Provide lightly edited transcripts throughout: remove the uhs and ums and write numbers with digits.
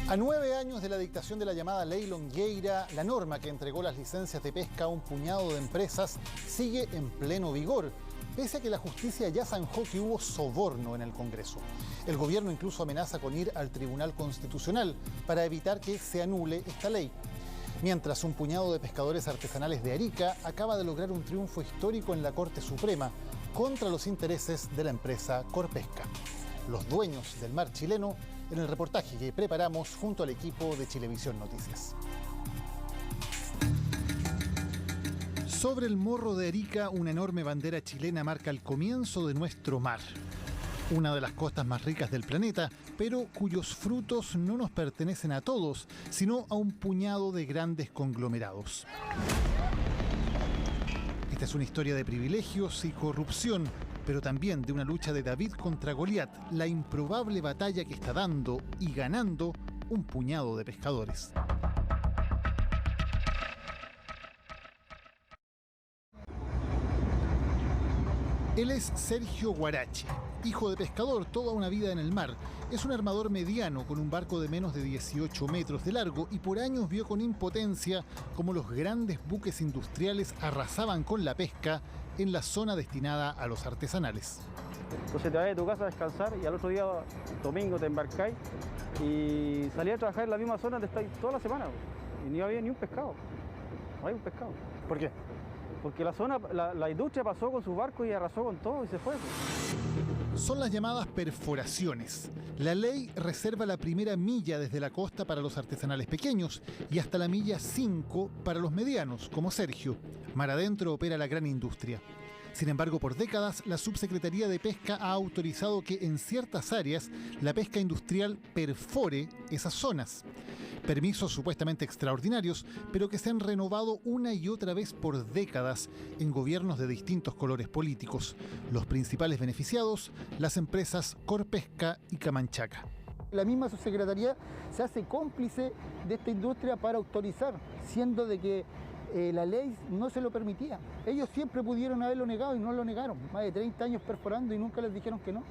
A 9 años de la dictación de la llamada Ley Longueira, la norma que entregó las licencias de pesca a un puñado de empresas sigue en pleno vigor, pese a que la justicia ya zanjó que hubo soborno en el Congreso. El gobierno incluso amenaza con ir al Tribunal Constitucional para evitar que se anule esta ley. Mientras, un puñado de pescadores artesanales de Arica acaba de lograr un triunfo histórico en la Corte Suprema contra los intereses de la empresa Corpesca. Los dueños del mar chileno, en el reportaje que preparamos junto al equipo de Chilevisión Noticias. Sobre el Morro de Arica, una enorme bandera chilena marca el comienzo de nuestro mar. Una de las costas más ricas del planeta, pero cuyos frutos no nos pertenecen a todos, sino a un puñado de grandes conglomerados. Esta es una historia de privilegios y corrupción, pero también de una lucha de David contra Goliat, la improbable batalla que está dando y ganando un puñado de pescadores. Él es Sergio Guarache, hijo de pescador, toda una vida en el mar. Es un armador mediano con un barco de menos de 18 metros de largo y por años vio con impotencia cómo los grandes buques industriales arrasaban con la pesca en la zona destinada a los artesanales. Entonces te vas de tu casa a descansar y al otro día, domingo, te embarcáis y salías a trabajar en la misma zona donde estáis toda la semana y no había ni un pescado. No hay un pescado. ¿Por qué? Porque la industria pasó con sus barcos y arrasó con todo y se fue. Son las llamadas perforaciones. La ley reserva la primera milla desde la costa para los artesanales pequeños y hasta la milla 5 para los medianos, como Sergio. Mar adentro opera la gran industria. Sin embargo, por décadas, la Subsecretaría de Pesca ha autorizado que en ciertas áreas la pesca industrial perfore esas zonas. Permisos supuestamente extraordinarios, pero que se han renovado una y otra vez por décadas en gobiernos de distintos colores políticos. Los principales beneficiados, las empresas Corpesca y Camanchaca. La misma subsecretaría se hace cómplice de esta industria para autorizar, siendo de que la ley no se lo permitía. Ellos siempre pudieron haberlo negado y no lo negaron. Más de 30 años perforando y nunca les dijeron que no.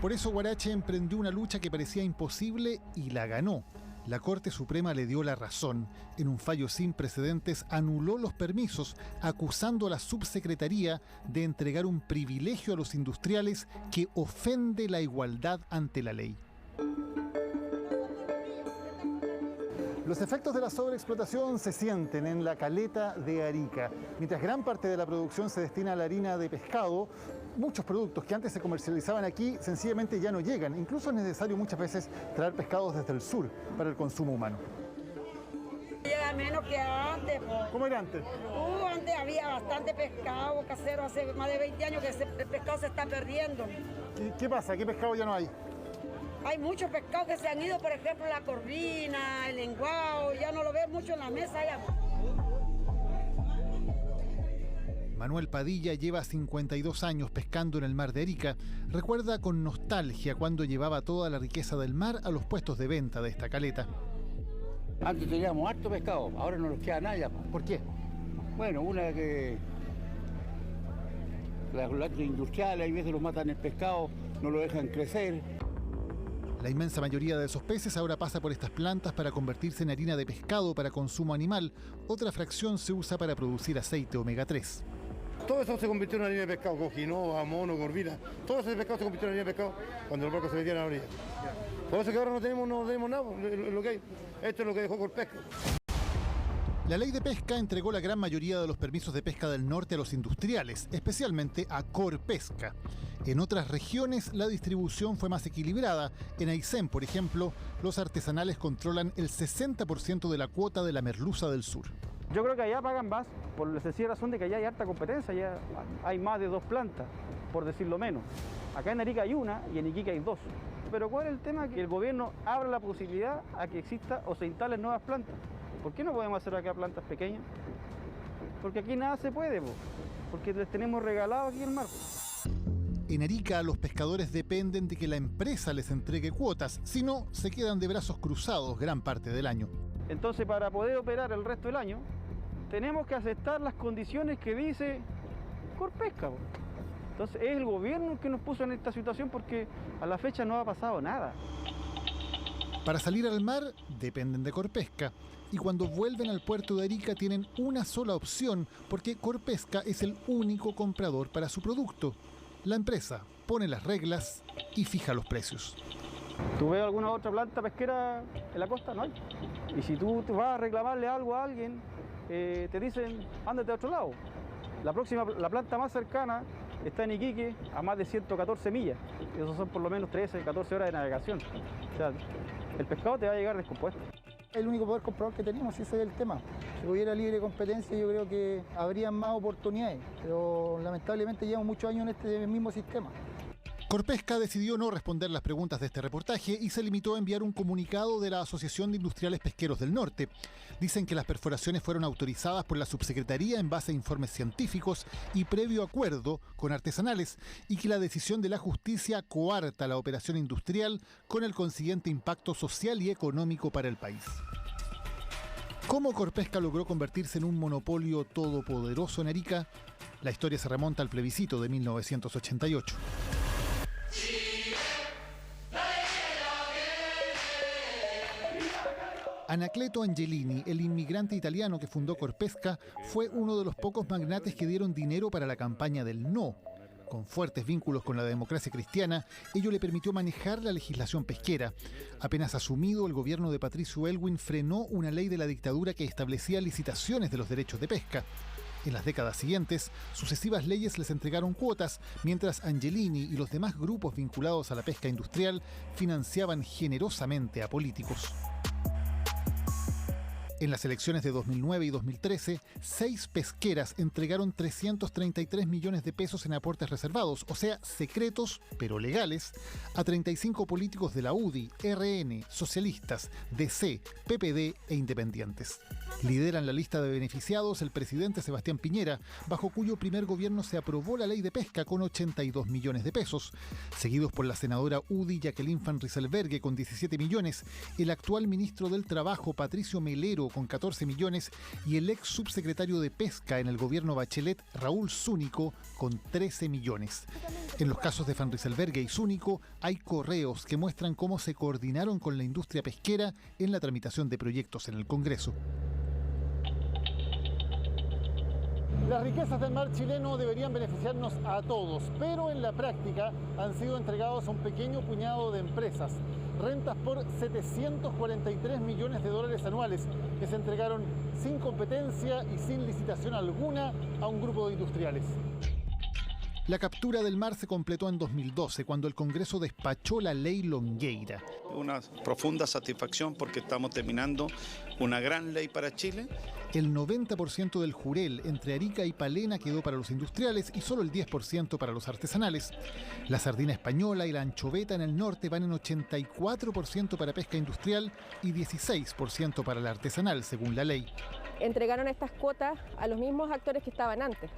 Por eso Guarache emprendió una lucha que parecía imposible y la ganó. La Corte Suprema le dio la razón. En un fallo sin precedentes anuló los permisos, acusando a la subsecretaría de entregar un privilegio a los industriales que ofende la igualdad ante la ley. Los efectos de la sobreexplotación se sienten en la caleta de Arica. Mientras gran parte de la producción se destina a la harina de pescado, muchos productos que antes se comercializaban aquí sencillamente ya no llegan. Incluso es necesario muchas veces traer pescados desde el sur para el consumo humano. Llega menos que antes. ¿Cómo era antes? Antes había bastante pescado casero, hace más de 20 años que el pescado se está perdiendo. ¿Qué pasa? ¿Qué pescado ya no hay? Hay muchos pescados que se han ido, por ejemplo, la corvina, el lenguado, ya no lo ves mucho en la mesa. Ya. Manuel Padilla lleva 52 años pescando en el mar de Arica. Recuerda con nostalgia cuando llevaba toda la riqueza del mar a los puestos de venta de esta caleta. Antes teníamos harto pescado, ahora no nos queda nada ya. ¿Por qué? Bueno, una que las industriales, hay veces lo matan el pescado, no lo dejan crecer. La inmensa mayoría de esos peces ahora pasa por estas plantas para convertirse en harina de pescado para consumo animal. Otra fracción se usa para producir aceite omega 3. Todo eso se convirtió en harina de pescado, cojinoa, mono, corvina. Todo ese pescado se convirtió en harina de pescado cuando los barcos se metían a la orilla. Por eso que ahora no tenemos nada, lo que hay. Esto es lo que dejó Corpesca. La ley de pesca entregó la gran mayoría de los permisos de pesca del norte a los industriales, especialmente a Corpesca. En otras regiones la distribución fue más equilibrada. En Aysén, por ejemplo, los artesanales controlan el 60% de la cuota de la merluza del sur. Yo creo que allá pagan más por la sencilla razón de que allá hay harta competencia, ya hay más de 2 plantas, por decirlo menos. Acá en Arica hay una y en Iquique hay 2. Pero ¿cuál es el tema? Que el gobierno abra la posibilidad a que exista o se instalen nuevas plantas. ¿Por qué no podemos hacer acá plantas pequeñas? Porque aquí nada se puede, porque les tenemos regalado aquí el mar. En Arica, los pescadores dependen de que la empresa les entregue cuotas, si no, se quedan de brazos cruzados gran parte del año. Entonces, para poder operar el resto del año, tenemos que aceptar las condiciones que dice Corpesca. Entonces, es el gobierno el que nos puso en esta situación porque a la fecha no ha pasado nada. Para salir al mar dependen de Corpesca y cuando vuelven al puerto de Arica tienen una sola opción porque Corpesca es el único comprador para su producto. La empresa pone las reglas y fija los precios. ¿Tú ves alguna otra planta pesquera en la costa? No hay. Y si tú te vas a reclamarle algo a alguien, te dicen, ándate a otro lado. La planta más cercana está en Iquique, a más de 114 millas. Esos son por lo menos 13, 14 horas de navegación. O sea, el pescado te va a llegar descompuesto. El único poder comprador que tenemos, ese es el tema. Si hubiera libre competencia, yo creo que habría más oportunidades, pero lamentablemente llevamos muchos años en este mismo sistema. Corpesca decidió no responder las preguntas de este reportaje y se limitó a enviar un comunicado de la Asociación de Industriales Pesqueros del Norte. Dicen que las perforaciones fueron autorizadas por la subsecretaría en base a informes científicos y previo acuerdo con artesanales y que la decisión de la justicia coarta la operación industrial con el consiguiente impacto social y económico para el país. ¿Cómo Corpesca logró convertirse en un monopolio todopoderoso en Arica? La historia se remonta al plebiscito de 1988. Anacleto Angelini, el inmigrante italiano que fundó Corpesca, fue uno de los pocos magnates que dieron dinero para la campaña del no. Con fuertes vínculos con la democracia cristiana, ello le permitió manejar la legislación pesquera. Apenas asumido, el gobierno de Patricio Aylwin frenó una ley de la dictadura que establecía licitaciones de los derechos de pesca. En las décadas siguientes, sucesivas leyes les entregaron cuotas, mientras Angelini y los demás grupos vinculados a la pesca industrial financiaban generosamente a políticos. En las elecciones de 2009 y 2013, 6 pesqueras entregaron 333 millones de pesos en aportes reservados, o sea, secretos, pero legales, a 35 políticos de la UDI, RN, socialistas, DC, PPD e independientes. Lideran la lista de beneficiados el presidente Sebastián Piñera, bajo cuyo primer gobierno se aprobó la ley de pesca con 82 millones de pesos, seguidos por la senadora UDI Jacqueline Van Rysselberghe con 17 millones, el actual ministro del Trabajo Patricio Melero con 14 millones y el ex subsecretario de Pesca en el gobierno Bachelet Raúl Zúñigo con 13 millones. En los casos de Van Rysselberghe y Zúñigo hay correos que muestran cómo se coordinaron con la industria pesquera en la tramitación de proyectos en el Congreso. Las riquezas del mar chileno deberían beneficiarnos a todos, pero en la práctica han sido entregados a un pequeño puñado de empresas. Rentas por 743 millones de dólares anuales que se entregaron sin competencia y sin licitación alguna a un grupo de industriales. La captura del mar se completó en 2012, cuando el Congreso despachó la ley Longueira. Una profunda satisfacción porque estamos terminando una gran ley para Chile. El 90% del jurel entre Arica y Palena quedó para los industriales y solo el 10% para los artesanales. La sardina española y la anchoveta en el norte van en 84% para pesca industrial y 16% para la artesanal, según la ley. Entregaron estas cuotas a los mismos actores que estaban antes.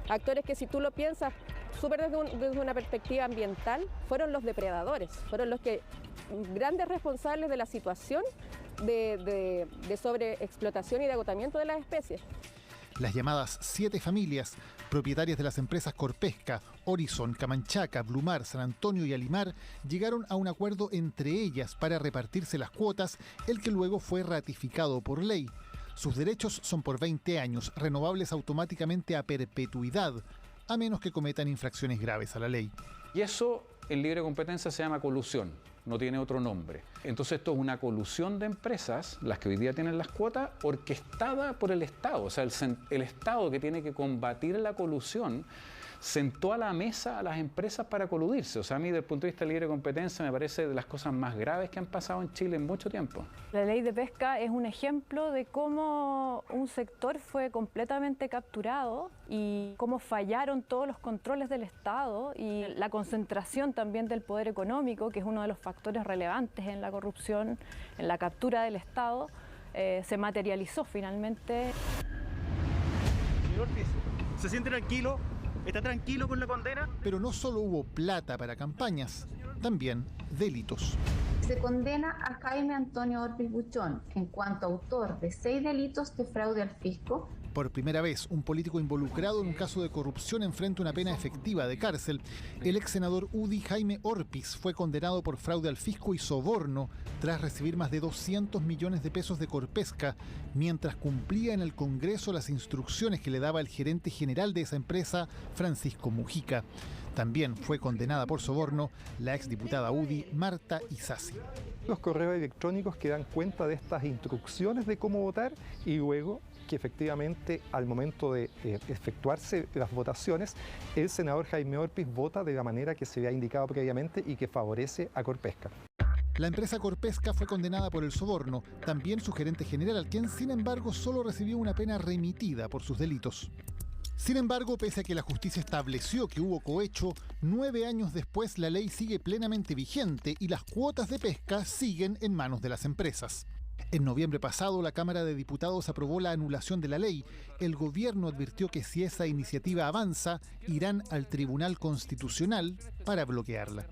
Actores que, si tú lo piensas súper desde una perspectiva ambiental, fueron los depredadores, fueron los que grandes responsables de la situación de sobreexplotación y de agotamiento de las especies. Las llamadas 7 familias, propietarias de las empresas Corpesca, Horizon, Camanchaca, Blumar, San Antonio y Alimar, llegaron a un acuerdo entre ellas para repartirse las cuotas, el que luego fue ratificado por ley. Sus derechos son por 20 años, renovables automáticamente a perpetuidad, a menos que cometan infracciones graves a la ley. Y eso en libre competencia se llama colusión, no tiene otro nombre. Entonces esto es una colusión de empresas, las que hoy día tienen las cuotas, orquestada por el Estado. O sea, el Estado, que tiene que combatir la colusión, sentó a la mesa a las empresas para coludirse. O sea, a mí, desde el punto de vista de libre competencia, me parece de las cosas más graves que han pasado en Chile en mucho tiempo. La ley de pesca es un ejemplo de cómo un sector fue completamente capturado y cómo fallaron todos los controles del Estado y la concentración también del poder económico, que es uno de los factores relevantes en la corrupción, en la captura del Estado, se materializó finalmente. Señor Ortiz, ¿se siente tranquilo? ¿Está tranquilo con la condena? Pero no solo hubo plata para campañas, también delitos. Se condena a Jaime Antonio Ortiz Buchón en cuanto autor de 6 delitos de fraude al fisco Por primera vez, un político involucrado en un caso de corrupción enfrenta una pena efectiva de cárcel. El ex senador UDI Jaime Orpiz fue condenado por fraude al fisco y soborno tras recibir más de 200 millones de pesos de Corpesca, mientras cumplía en el Congreso las instrucciones que le daba el gerente general de esa empresa, Francisco Mujica. También fue condenada por soborno la exdiputada UDI Marta Isasi. Los correos electrónicos que dan cuenta de estas instrucciones de cómo votar y luego que efectivamente al momento de efectuarse las votaciones, el senador Jaime Orpiz vota de la manera que se había indicado previamente y que favorece a Corpesca. La empresa Corpesca fue condenada por el soborno, también su gerente general, quien sin embargo solo recibió una pena remitida por sus delitos. Sin embargo, pese a que la justicia estableció que hubo cohecho, 9 años después la ley sigue plenamente vigente y las cuotas de pesca siguen en manos de las empresas. En noviembre pasado, la Cámara de Diputados aprobó la anulación de la ley. El gobierno advirtió que si esa iniciativa avanza, irán al Tribunal Constitucional para bloquearla.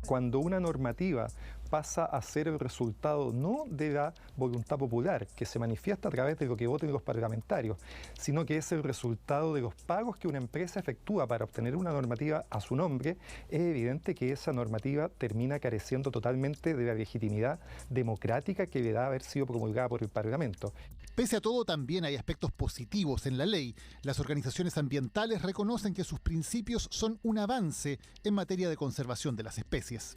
Cuando una normativa pasa a ser el resultado no de la voluntad popular, que se manifiesta a través de lo que voten los parlamentarios, sino que es el resultado de los pagos que una empresa efectúa para obtener una normativa a su nombre, es evidente que esa normativa termina careciendo totalmente de la legitimidad democrática que le da haber sido promulgada por el Parlamento. Pese a todo, también hay aspectos positivos en la ley. Las organizaciones ambientales reconocen que sus principios son un avance en materia de conservación de las especies.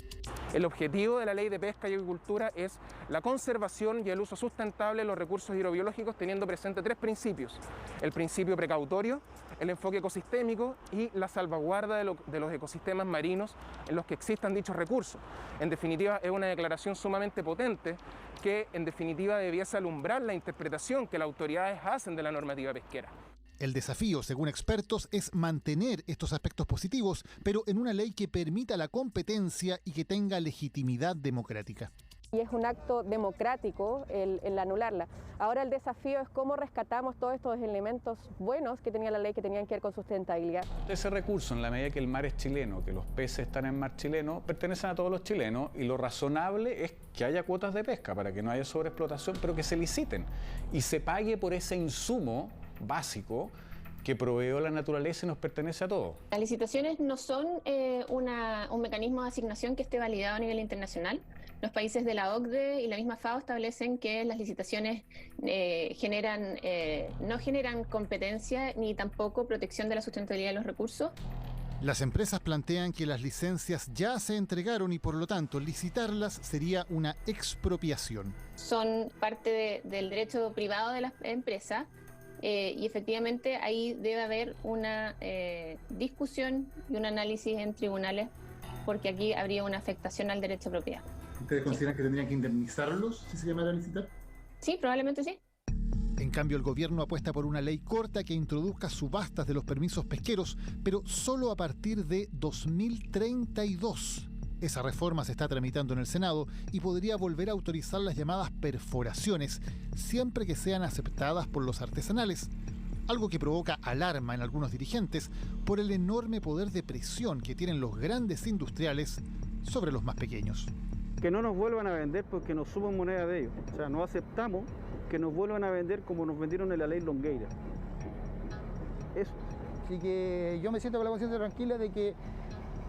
El objetivo de la Ley de Pesca y Agricultura es la conservación y el uso sustentable de los recursos hidrobiológicos, teniendo presente 3 principios: el principio precautorio, el enfoque ecosistémico y la salvaguarda de los ecosistemas marinos en los que existan dichos recursos. En definitiva, es una declaración sumamente potente que en definitiva debiese alumbrar la interpretación que las autoridades hacen de la normativa pesquera. El desafío, según expertos, es mantener estos aspectos positivos, pero en una ley que permita la competencia y que tenga legitimidad democrática. Y es un acto democrático el anularla. Ahora el desafío es cómo rescatamos todos estos elementos buenos que tenía la ley, que tenían que ver con sustentabilidad. Ese recurso, en la medida que el mar es chileno, que los peces están en mar chileno, pertenecen a todos los chilenos, y lo razonable es que haya cuotas de pesca para que no haya sobreexplotación, pero que se liciten y se pague por ese insumo básico que proveó la naturaleza y nos pertenece a todos. Las licitaciones no son un mecanismo de asignación que esté validado a nivel internacional. Los países de la OCDE y la misma FAO establecen que las licitaciones no generan competencia ni tampoco protección de la sustentabilidad de los recursos. Las empresas plantean que las licencias ya se entregaron y por lo tanto licitarlas sería una expropiación. Son parte del derecho privado de las empresas. Y efectivamente ahí debe haber una discusión y un análisis en tribunales, porque aquí habría una afectación al derecho a propiedad. ¿Ustedes consideran que tendrían que indemnizarlos si se llamara a licitar? Sí, probablemente sí. En cambio, el gobierno apuesta por una ley corta que introduzca subastas de los permisos pesqueros, pero solo a partir de 2032. Esa reforma se está tramitando en el Senado y podría volver a autorizar las llamadas perforaciones, siempre que sean aceptadas por los artesanales. Algo que provoca alarma en algunos dirigentes por el enorme poder de presión que tienen los grandes industriales sobre los más pequeños. Que no nos vuelvan a vender porque nos suban moneda de ellos. O sea, no aceptamos que nos vuelvan a vender como nos vendieron en la ley Longueira. Eso. Así que yo me siento con la conciencia tranquila de que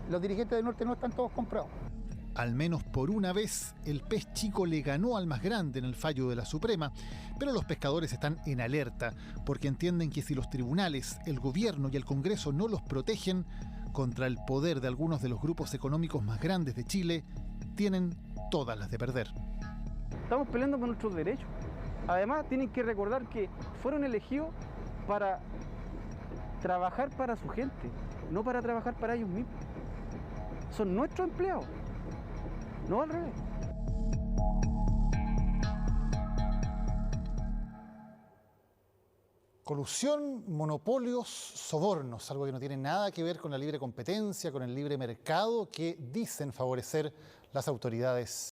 los dirigentes del norte no están todos comprados. Al menos por una vez, el pez chico le ganó al más grande en el fallo de la Suprema, pero los pescadores están en alerta porque entienden que si los tribunales, el gobierno y el Congreso no los protegen contra el poder de algunos de los grupos económicos más grandes de Chile, tienen todas las de perder. Estamos peleando por nuestros derechos. Además, tienen que recordar que fueron elegidos para trabajar para su gente, no para trabajar para ellos mismos. Son nuestros empleados, no al revés. Colusión, monopolios, sobornos, algo que no tiene nada que ver con la libre competencia, con el libre mercado que dicen favorecer las autoridades